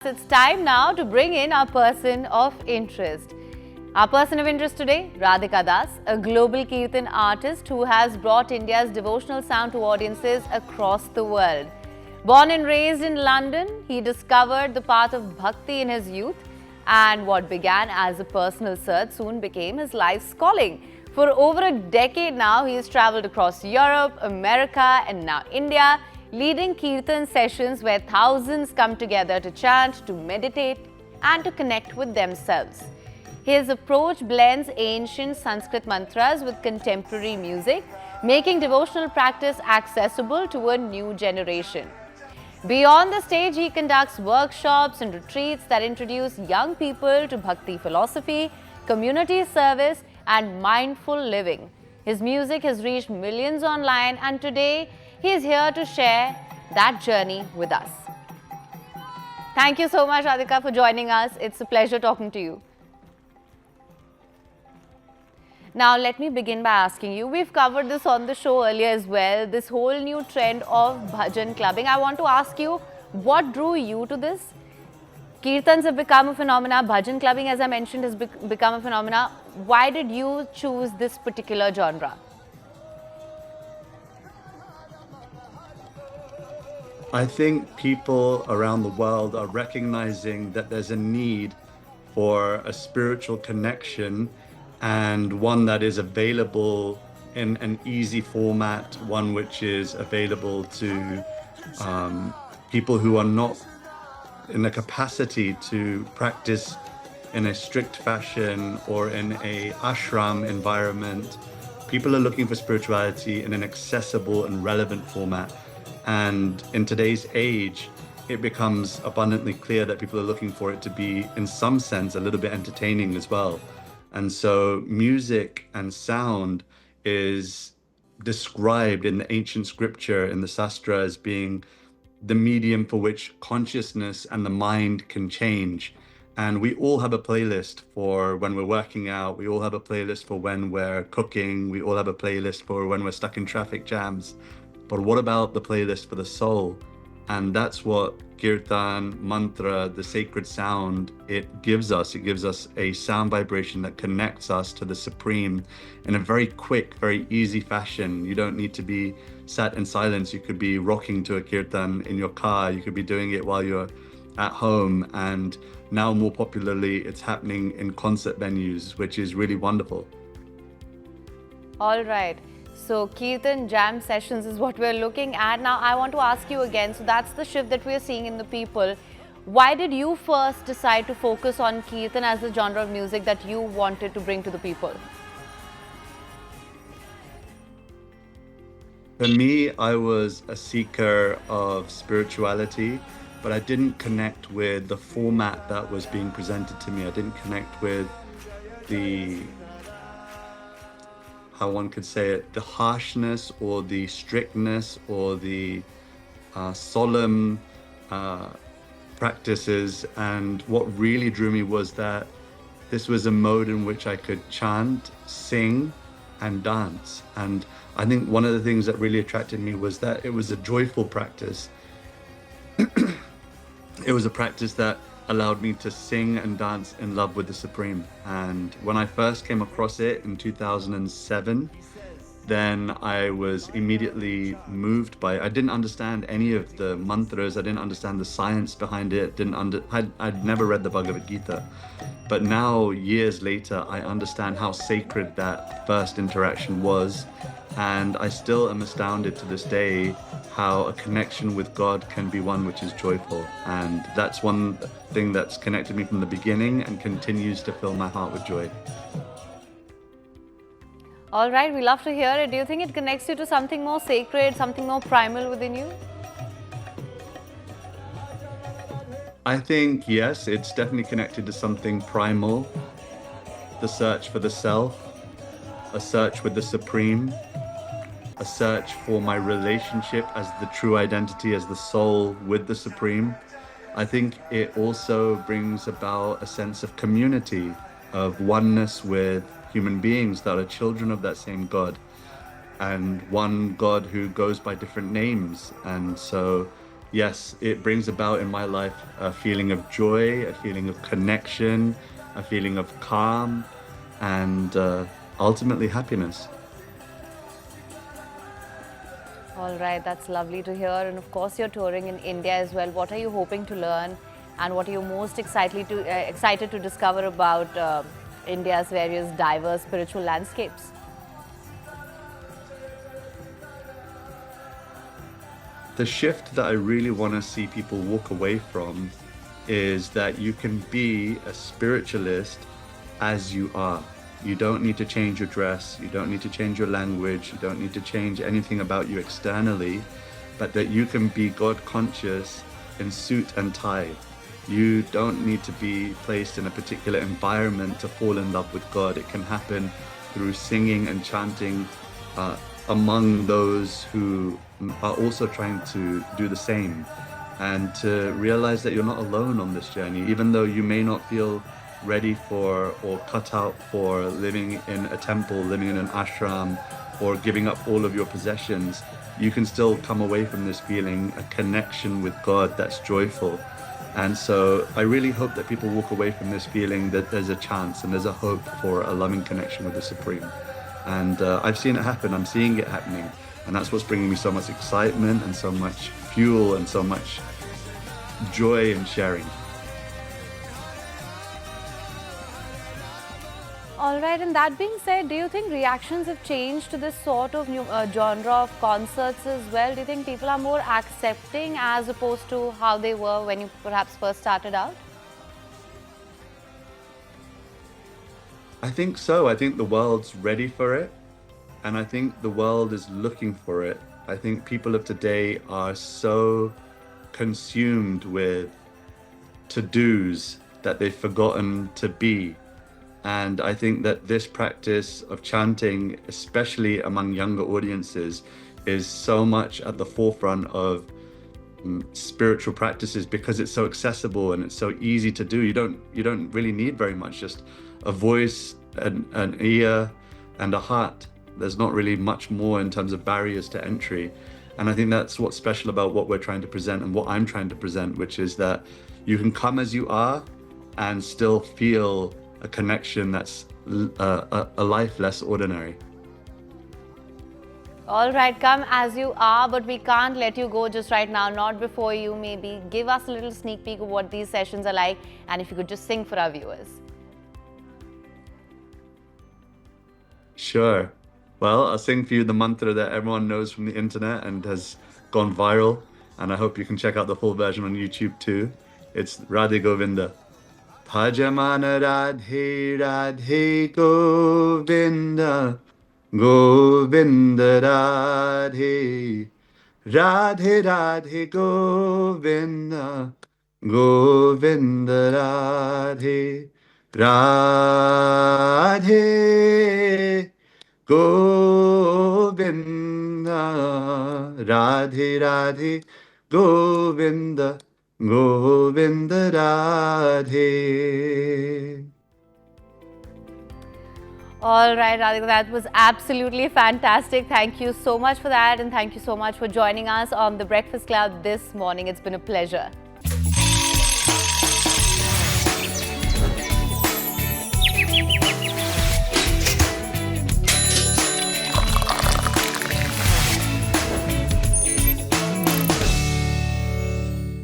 It's time now to bring in our person of interest. Our person of interest today, Radhika Das, a global Kirtan artist who has brought India's devotional sound to audiences across the world. Born and raised in London, he discovered the path of bhakti in his youth, and what began as a personal search soon became his life's calling. For over a decade now, he has traveled across Europe, America, and now India, leading Kirtan sessions where thousands come together to chant, to meditate, and to connect with themselves. His approach blends ancient Sanskrit mantras with contemporary music, making devotional practice accessible to a new generation. Beyond the stage, he conducts workshops and retreats that introduce young people to bhakti philosophy, community service, and mindful living. His music has reached millions online, and today he is here to share that journey with us. Thank you so much, Radhika, for joining us. It's a pleasure talking to you. Now, let me begin by asking you, we've covered this on the show earlier as well, this whole new trend of bhajan clubbing. I want to ask you, what drew you to this? Kirtans have become a phenomena, bhajan clubbing, as I mentioned, has become a phenomena. Why did you choose this particular genre? I think people around the world are recognizing that there's a need for a spiritual connection, and one that is available in an easy format, one which is available to people who are not in a capacity to practice in a strict fashion or in a ashram environment. People are looking for spirituality in an accessible and relevant format. And in today's age, it becomes abundantly clear that people are looking for it to be, in some sense, a little bit entertaining as well. And so music and sound is described in the ancient scripture, in the Sastra, as being the medium for which consciousness and the mind can change. And we all have a playlist for when we're working out. We all have a playlist for when we're cooking. We all have a playlist for when we're stuck in traffic jams. But what about the playlist for the soul? And that's what Kirtan, mantra, the sacred sound, it gives us. It gives us a sound vibration that connects us to the Supreme in a very quick, very easy fashion. You don't need to be sat in silence. You could be rocking to a Kirtan in your car. You could be doing it while you're at home. And now more popularly, it's happening in concert venues, which is really wonderful. All right. So Kirtan jam sessions is what we're looking at. Now, I want to ask you again, so that's the shift that we're seeing in the people. Why did you first decide to focus on Kirtan as the genre of music that you wanted to bring to the people? For me, I was a seeker of spirituality, but I didn't connect with the format that was being presented to me. I didn't connect with the, how one could say it, the harshness or the strictness or the solemn practices. And what really drew me was that this was a mode in which I could chant, sing, and dance. And I think one of the things that really attracted me was that it was a joyful practice. It was a practice that allowed me to sing and dance in love with the Supreme. And when I first came across it in 2007, then I was immediately moved by it. I didn't understand any of the mantras. I didn't understand the science behind it. I'd never read the Bhagavad Gita. But now, years later, I understand how sacred that first interaction was. And I still am astounded to this day how a connection with God can be one which is joyful. And that's one thing that's connected me from the beginning and continues to fill my heart with joy. All right, we love to hear it. Do you think it connects you to something more sacred, something more primal within you? I think, yes, it's definitely connected to something primal. The search for the self, a search with the Supreme, a search for my relationship as the true identity, as the soul with the Supreme. I think it also brings about a sense of community, of oneness with human beings that are children of that same God, and one God who goes by different names. And so yes, it brings about in my life a feeling of joy, a feeling of connection, a feeling of calm, and ultimately happiness. All right, that's lovely to hear. And of course, you're touring in India as well. What are you hoping to learn, and what are you most excited to discover about India's various diverse spiritual landscapes? The shift that I really want to see people walk away from is that you can be a spiritualist as you are. You don't need to change your dress, you don't need to change your language, you don't need to change anything about you externally, but that you can be God conscious in suit and tie. You don't need to be placed in a particular environment to fall in love with God. It can happen through singing and chanting uh, among those who are also trying to do the same, and to realize that you're not alone on this journey, even though you may not feel ready for or cut out for living in a temple, living in an ashram, or giving up all of your possessions. You can still come away from this feeling a connection with God that's joyful. And so I really hope that people walk away from this feeling that there's a chance and there's a hope for a loving connection with the Supreme. And I've seen it happen, I'm seeing it happening. And that's what's bringing me so much excitement and so much fuel and so much joy in sharing. All right, and that being said, do you think reactions have changed to this sort of new genre of concerts as well? Do you think people are more accepting as opposed to how they were when you perhaps first started out? I think so. I think the world's ready for it. And I think the world is looking for it. I think people of today are so consumed with to-dos that they've forgotten to be. And I think that this practice of chanting, especially among younger audiences, is so much at the forefront of spiritual practices because it's so accessible and it's so easy to do. You don't really need very much, just a voice, an ear, and a heart. There's not really much more in terms of barriers to entry. And I think that's what's special about what we're trying to present and what I'm trying to present, which is that you can come as you are and still feel a connection that's a life less ordinary. All right, come as you are, but we can't let you go just right now, not before you maybe give us a little sneak peek of what these sessions are like, and if you could just sing for our viewers. Sure. Well, I'll sing for you the mantra that everyone knows from the internet and has gone viral, and I hope you can check out the full version on YouTube too. It's Radhe Govinda. Bhajamana Radhe Radhe Govinda, Govinda Radhe, Radhe Radhe Govinda, Govinda Radhe, Radhe Govinda, Radhe Radhe Govinda, Govinda Radhe. All right, Radhika, that was absolutely fantastic. Thank you so much for that, and thank you so much for joining us on the Breakfast Club this morning. It's been a pleasure.